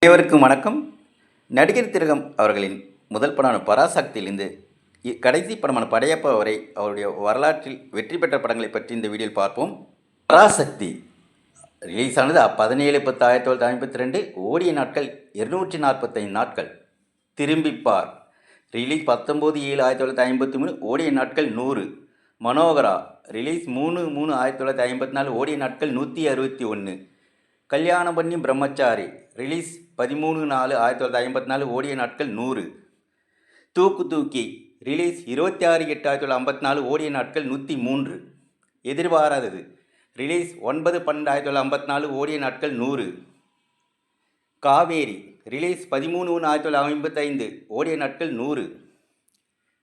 அனைவருக்கும் வணக்கம். நடிகர் திலகம் அவர்களின் முதல் படமான பராசக்தியிலிருந்து கடைசி படமான படையப்பா வரை அவருடைய வரலாற்றில் வெற்றி பெற்ற படங்களை பற்றி இந்த வீடியோவில் பார்ப்போம். பராசக்தி ரிலீஸ் ஆனது 17/10/1952, ஓடிய நாட்கள் 245 நாட்கள். திரும்பிப்பார் ரிலீஸ் 19/7/1953, ஓடிய நாட்கள் 100. மனோகரா ரிலீஸ் 3/3/1954, ஓடிய நாட்கள் 161. கல்யாண பண்ணி பிரம்மச்சாரி ரிலீஸ் 13/4/1954, ஓடிய நாட்கள் 100. தூக்கு தூக்கி ரிலீஸ் 26/8/1954, ஓடிய நாட்கள் 103. எதிர்பாராதது ரிலீஸ் 9/12/1954, ஓடிய நாட்கள் 100. காவேரி ரிலீஸ் 13/1/1955, ஓடிய நாட்கள் 100.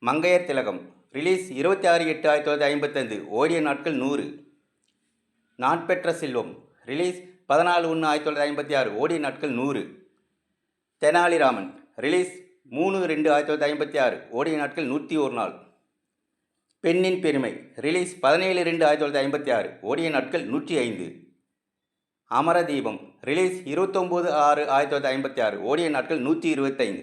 மங்கையர் திலகம் ரிலீஸ் 26/8/1955, ஓடிய நாட்கள் 100. நான் பெற்ற செல்வம் ரிலீஸ் 14/1/1956, ஓடிய நாட்கள் 100. தெனாலிராமன் ரிலீஸ் 3/2/1956, ஓடிய நாட்கள் 101 நாள். பெண்ணின் பெருமை ரிலீஸ் 17/2/1956, ஓடிய நாட்கள் 105. அமரதீபம் ரிலீஸ் 29/6/1956, ஓடிய நாட்கள் 125.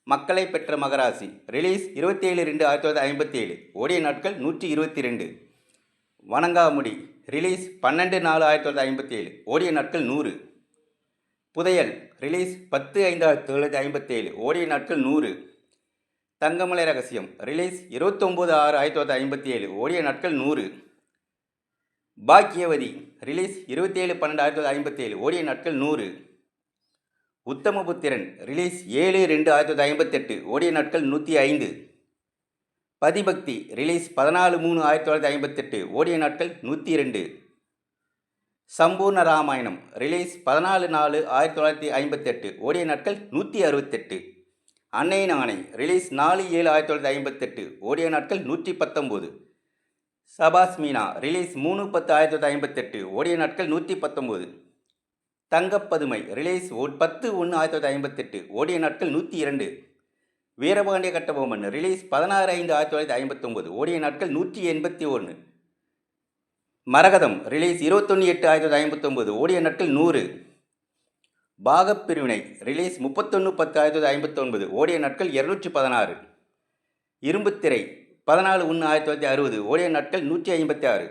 மக்களை பெற்ற மகராசி ரிலீஸ் 27/2/1957, ஓடிய நாட்கள் 122. வணங்காமுடி ரிலீஸ் 12/4/1957, ஓடிய நாட்கள் 100. புதையல் ரிலீஸ் 10/5/1957, ஓடிய நாட்கள் 100. தங்கமலை ரகசியம் ரிலீஸ் 29/6/1957, ஓடிய நாட்கள் 100. பாக்கியவதி ரிலீஸ் 27/12/1957, ஓடிய நாட்கள் 100. உத்தமபுத்திரன் ரிலீஸ் 7/2/1958, ஓடிய நாட்கள் 105. பதிபக்தி ரிலீஸ் 14/3/1958, ஓடிய நாட்கள் 102. சம்பூர்ண ராமாயணம் ரிலீஸ் 14/4/1958, ஓடிய நாட்கள் 168. அன்னையின் ஆணை ரிலீஸ் 4/7/1958, ஓடிய நாட்கள் 119. சபாஸ் மீனா ரிலீஸ் 3/10/1958, ஓடிய நாட்கள் 119. தங்கப்பதுமை ரிலீஸ் 10/1/1958, ஓடிய நாட்கள் 102. வீரபாண்டிய கட்டபொம்மன் ரிலீஸ் 16/5/1959, ஓடிய நாட்கள் 181. மரகதம் ரிலீஸ் 21/8/1959, ஓடிய நாட்கள் 100. பாகப்பிரிவினை ரிலீஸ் 31/10/1959, ஓடிய நாட்கள் 216. இரும்புத்திரை 14/1/1960, ஓடிய நாட்கள் 156.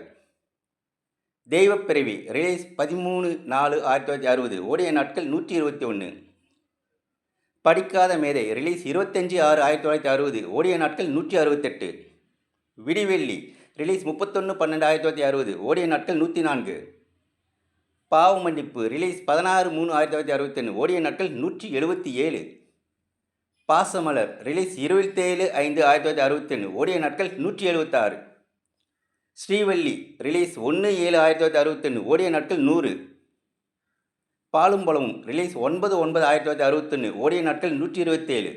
தெய்வப்பிறவி ரிலீஸ் 13/4/1960, ஓடிய நாட்கள் 121. படிக்காத மேதை ரிலீஸ் 25/6/1960, ஓடிய நாட்கள் 168. விடிவெள்ளி ரிலீஸ் 31/12/1960, ஓடிய நாட்கள் 104. பாவ மன்னிப்பு ரிலீஸ் 16/3/1961, ஓடிய நாட்கள் 177. பாசமலர் ரிலீஸ் 27/5/1961, ஓடிய நாட்கள் 176. ஸ்ரீவள்ளி ரிலீஸ் 1/7/1961, ஓடிய நாட்கள் 100. பாலும் பழமும் ரிலீஸ் 9/9/1961, ஓடிய நாட்கள் 127.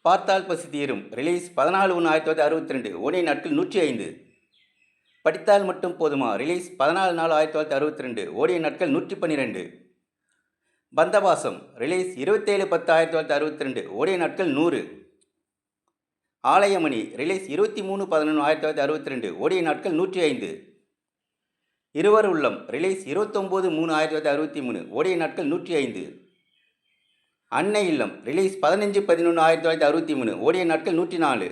பார்த்தால் பசி தீரும் ரிலீஸ் 14/1/1962, ஓடிய நாட்கள் 105. படித்தால் மட்டும் போதுமா ரிலீஸ் 14/4/1962, ஓடிய நாட்கள் 112. பந்தபாசம் ரிலீஸ் 27/10/1962, ஓடிய நாட்கள் 100. ஆலயமணி ரிலீஸ் 23/11/1962, ஓடிய நாட்கள் 105. இருவர் உள்ளம் ரிலீஸ் 29/3/1963, ஓடிய நாட்கள் 105. அன்னை இல்லம் ரிலீஸ் 15/11/1963, ஓடிய நாட்கள் 104.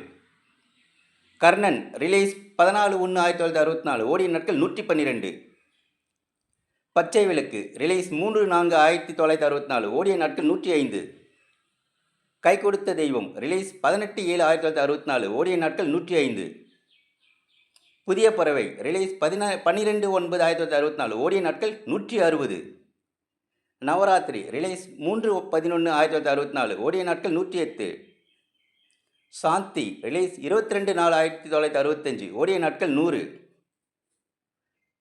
கர்ணன் ரிலீஸ் 14/1/1964, ஓடிய நாட்கள் 112. பச்சை விளக்கு ரிலீஸ் 3/4/1964, ஓடிய நாட்கள் 105. கை கொடுத்த தெய்வம் ரிலீஸ் 18/7/1964, ஓடிய நாட்கள் 105. புதிய பறவை ரிலீஸ் 12/9/1964, ஓடிய நாட்கள் 160. நவராத்திரி ரிலீஸ் 3/11/1964, ஓடிய நாட்கள் 108. சாந்தி ரிலீஸ் 22/4/1965, ஓடிய நாட்கள் 100.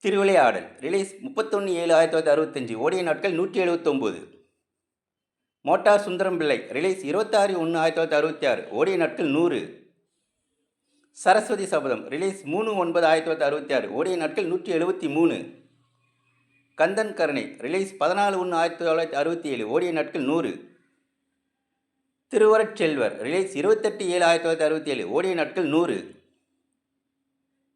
திருவிளையாடல் ரிலீஸ் 31/7/1965, ஓடிய நாட்கள் 179. மோட்டார் சுந்தரம் பிள்ளை ரிலீஸ் 26/1/1966, ஓடிய நாட்கள் 100. சரஸ்வதி சபதம் ரிலீஸ் 3/9/1966, ஓடிய நாட்கள் 173. கந்தன் கருணை ரிலீஸ் 14/1/1967, ஓடிய நாட்கள் 100. திருவரட்செல்வர் ரிலீஸ் 28/7/1967, ஓடிய நாட்கள் 100.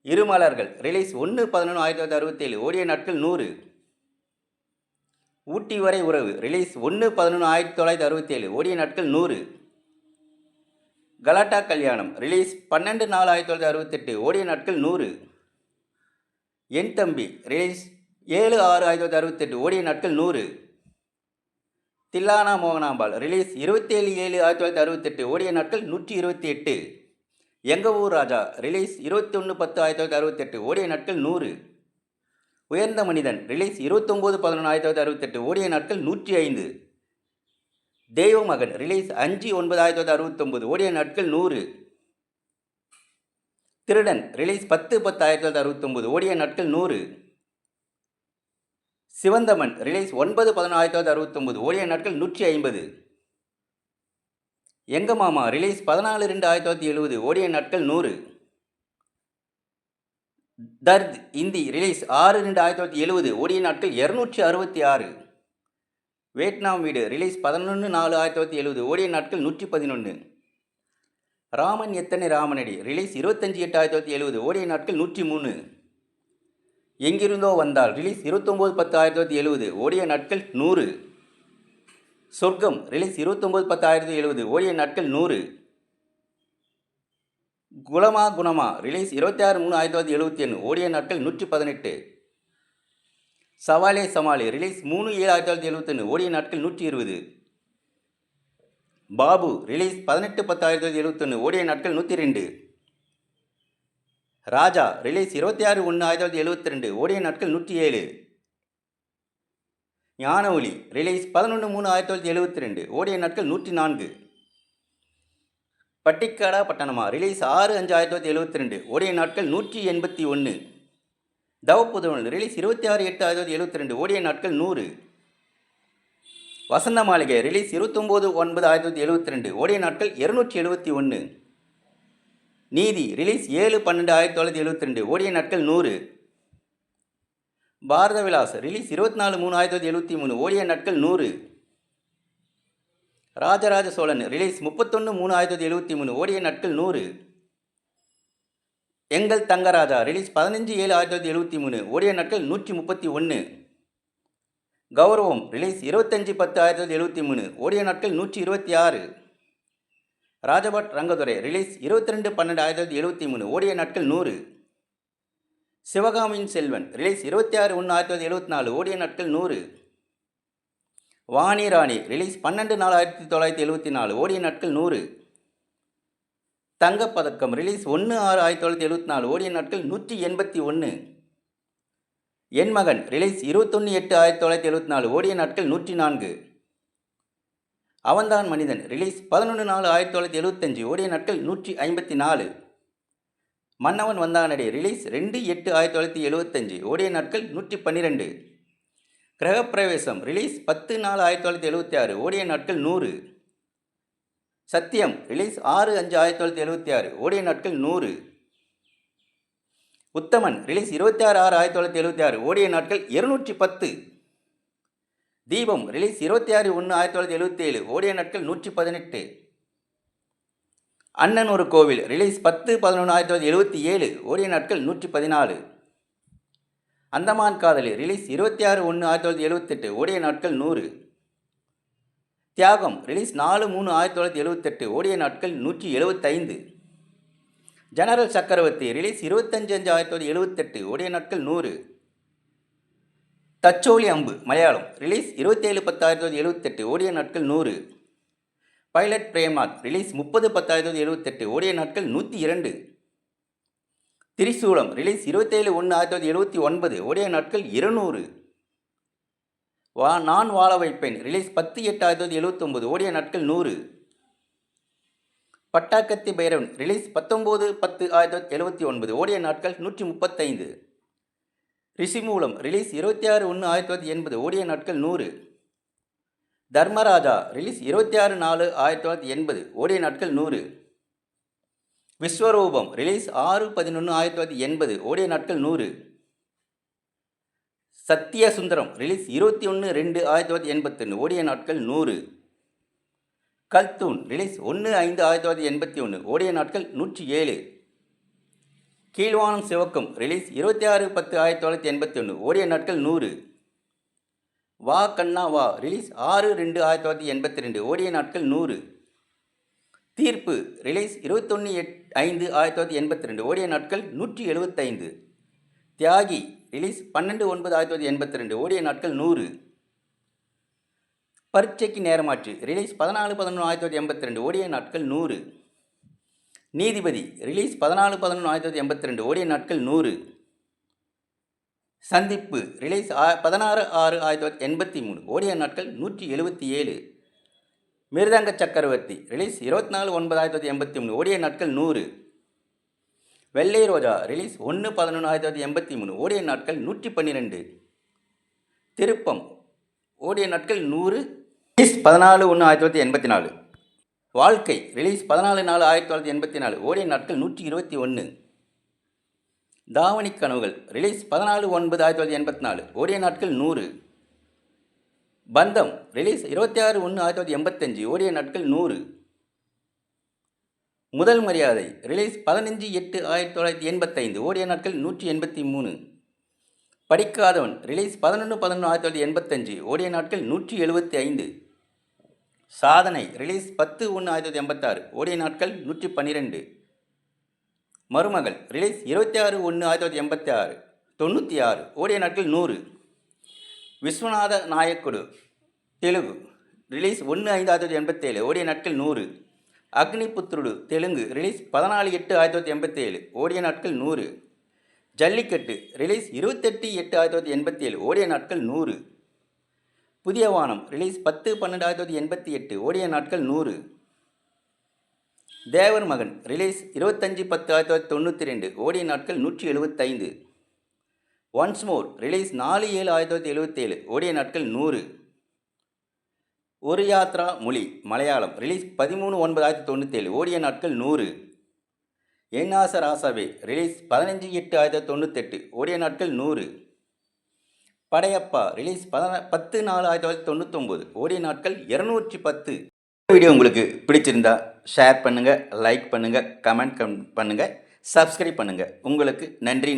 இருமலர்கள் ரிலீஸ் 1/11/1967, ஓடிய நாட்கள் 100. ஊட்டி வரை உறவு ரிலீஸ் 1/11/1967 ஓடிய நாட்கள் 100. கலாட்டா கல்யாணம் ரிலீஸ் 12/4/1968 ஓடிய நாட்கள் 100. என் தம்பி ரிலீஸ் 7/6/1968 ஓடிய நாட்கள் 100. தில்லானா மோகனாம்பாள் ரிலீஸ் 27/7/1968 ஓடிய நாட்கள் 128. எங்க ஊர் ராஜா ரிலீஸ் 21/10/1968 ஓடிய நாட்கள் 100. உயர்ந்த மனிதன் ரிலீஸ் 29/11/1968 ஓடிய நாட்கள் 105. தெய்வ மகன் ரிலீஸ் 5/9/1969 ஓடிய நாட்கள் 100. திருடன் ரிலீஸ் 10/10/1969 ஓடிய நாட்கள் 100. சிவந்தமன் ரிலீஸ் 9/11/1969 ஓடிய நாட்கள் 150. எங்க மாமா ரிலீஸ் 14/2/1970 ஓடிய நாட்கள் 100. தர்த் இந்தி ரிலீஸ் 6/2/1970 ஓடிய நாட்கள் 266. வியட்நாம் வீடு ரிலீஸ் 11/4/1970 ஓடிய நாட்கள் 111. ராமன் எத்தனை ராமனடி ரிலீஸ் 25/8/1970 ஓடிய நாட்கள் 103. எங்கிருந்தோ வந்தால் ரிலீஸ் 29/10/1970 ஓடிய நாட்கள் 100. சொர்க்கம் ரிலீஸ் 29/10/1970 ஓடிய நாட்கள் 100. குலமா குணமா ரிலீஸ் 26/3/1971 ஓடிய நாட்கள் 118. சவாலே சமாளி ரிலீஸ் 3/7/1971 ஓடிய நாட்கள் 120. பாபு ரிலீஸ் 18/10/1971 ஓடிய நாட்கள் 102. ராஜா ரிலீஸ் 26/1/1972 ஓடிய நாட்கள் 107. ஞான ஒளி ரிலீஸ் 11/3/1972 ஓடிய நாட்கள் 104. பட்டிக்காடா பட்டணமா ரிலீஸ் 6/5/1972 ஓடிய நாட்கள் 181. தவப்புதவன் ரிலீஸ் 26/8/1972 ஓடிய நாட்கள் 100. வசந்த மாளிகை ரிலீஸ் 29/9/1972 ஓடிய நாட்கள் 271. நீதி ரிலீஸ் 7/12/1972 ஓடிய நாட்கள் 100. பாரத விலாஸ் ரிலீஸ் 24/3/1973 ஓடிய நாட்கள் 100. ராஜராஜ சோழன் ரிலீஸ் 31/3/1973 ஓடிய நாட்கள் 100. எங்கள் தங்கராஜா ரிலீஸ் 15/7/1973 ஓடிய நாட்கள் 131. கௌரவம் ரிலீஸ் 25/10/1973 ஓடிய நாட்கள் 126. ராஜபட் ரங்கதுரை ரிலீஸ் 22/12/1973 ஓடிய நாட்கள் 100. சிவகாமியின் செல்வன் ரிலீஸ் 26/1/1974 ஓடிய நாட்கள் 100. வாணி ராணி ரிலீஸ் 12/4/1974 ஓடிய நாட்கள் 100. தங்கப்பதக்கம் ரிலீஸ் 1/6/1974 ஓடிய நாட்கள் 181. என் மகன் ரிலீஸ் 21/8/1974 ஓடிய நாட்கள் 104. அவன்தான் மனிதன் ரிலீஸ் 11/4/1975 ஓடிய நாட்கள் 154. மன்னவன் வந்தானடி ரிலீஸ் 2/8/1975 ஓடிய நாட்கள் 112. கிரகப்பிரவேசம் ரிலீஸ் 10/4/1976 ஓடிய நாட்கள் 100. சத்தியம் ரிலீஸ் 6/5/1976 ஓடிய நாட்கள் 100. உத்தமன் ரிலீஸ் 26/6/1976 ஓடிய நாட்கள் 210. தீபம் ரிலீஸ் 26/1/1977 ஓடிய நாட்கள் 118. அண்ணன் ஒரு கோவில் ரிலீஸ் 10/11/1977 ஓடிய நாட்கள் 114. அந்தமான் காதலி ரிலீஸ் 26/1/1978 ஓடிய நாட்கள் 100. தியாகம் ரிலீஸ் 4/3/1978 ஓடிய நாட்கள் 175. ஜெனரல் சக்கரவர்த்தி ரிலீஸ் 25/5/1978 ஓடிய நாட்கள் 100. தச்சோலி அம்பு மலையாளம் ரிலீஸ் 27/10/1978 ஓடிய நாட்கள் 100. பைலட் பிரேம்நாத் ரிலீஸ் 30/10/1978 ஓடிய நாட்கள் 102. திரிசூலம் ரிலீஸ் 27/1/1979 ஓடிய நாட்கள் 200. நான் வாழ வைப்பேன் ரிலீஸ் 10/8/1979 ஓடிய நாட்கள் 100. பட்டாக்கத்தி பைரவன் ரிலீஸ் 19/10/1979 ஓடிய நாட்கள் 135. ரிஷிமூலம் ரிலீஸ் 26/1/1980 ஓடிய நாட்கள் 100. தர்மராஜா ரிலீஸ் 26/4/1980 ஓடிய நாட்கள் 100. விஸ்வரூபம் ரிலீஸ் 6/11/1980 ஓடிய நாட்கள் 100. சத்யசுந்தரம் ரிலீஸ் 21/2/1981 ஓடிய நாட்கள் 100. கல்தூன் ரிலீஸ் 1/5/1981 ஓடிய நாட்கள் 107. கீழ்வானம் சிவக்கும் ரிலீஸ் 26/10/1981 ஓடிய நாட்கள் 100. வா கண்ணா வா ரிலீஸ் 6/2/1982 ஓடிய நாட்கள் 100. தீர்ப்பு ரிலீஸ் 21/5/1982 ஓடிய நாட்கள் 175. தியாகி ரிலீஸ் 12/9/1982 ஓடிய நாட்கள் 100. பரீட்சைக்கு நேரமாற்று ரிலீஸ் 14/11/1982 ஓடிய நாட்கள் 100. நீதிபதி ரிலீஸ் 14/11/1982 ஓடிய நாட்கள் 100. சந்திப்பு ரிலீஸ் 16/6/1983 ஓடிய நாட்கள் 177. மிருதங்க சக்கரவர்த்தி ரிலீஸ் 24/9/1983 ஓடிய நாட்கள் 100. வெள்ளை ரோஜா ரிலீஸ் 1/11/1983 ஓடிய நாட்கள் 112. திருப்பம் ஓடிய நாட்கள் 100. ரிலீஸ் 14/1/1984. வாழ்க்கை ரிலீஸ் 14/4/1984 ஓடிய நாட்கள் 121. தாவணி கனவுகள் ரிலீஸ் 14/9/1984 ஓடிய நாட்கள் 100. பந்தம் ரிலீஸ் 26/1/1985 ஓடிய நாட்கள் 100. முதல் மரியாதை ரிலீஸ் 15/8/1985 ஓடிய நாட்கள் 183. படிக்காதவன் ரிலீஸ் 11/11/1985 ஓடிய நாட்கள் 175. சாதனை ரிலீஸ் 10/1/1986 ஓடிய நாட்கள் 112. மருமகள் ரிலீஸ் 26/1/1986 96 ஓடிய நாட்கள் 100. விஸ்வநாத நாயக்குடு தெலுங்கு ரிலீஸ் 1/5/1987 ஓடிய நாட்கள் 100. அக்னிபுத்ருடு தெலுங்கு ரிலீஸ் 14/8/1987 ஓடிய நாட்கள் 100. ஜல்லிக்கட்டு ரிலீஸ் 28/8/1987 ஓடிய நாட்கள் 100. புதிய வானம் ரிலீஸ் 10/12/1988 ஓடிய நாட்கள் 100. தேவர் மகன் ரிலீஸ் 25/10/1992 ஓடிய நாட்கள் 175. ஒன்ஸ் மோர் ரிலீஸ் 4/7/1977 ஓடிய நாட்கள் 100. ஒரு யாத்ரா மொழி மலையாளம் ரிலீஸ் 13/9/1997 ஓடிய நாட்கள் 100. என் ஆசை ராசாவே ரிலீஸ் 15/8/1998 ஓடிய நாட்கள் 100. படையப்பா ரிலீஸ் 10/4/1999 ஓடிய நாட்கள் 210. வீடியோ உங்களுக்கு பிடிச்சிருந்தா ஷேர் பண்ணுங்கள், லைக் பண்ணுங்கள், கமெண்ட் பண்ணுங்கள், சப்ஸ்கிரைப் பண்ணுங்கள். உங்களுக்கு நன்றி.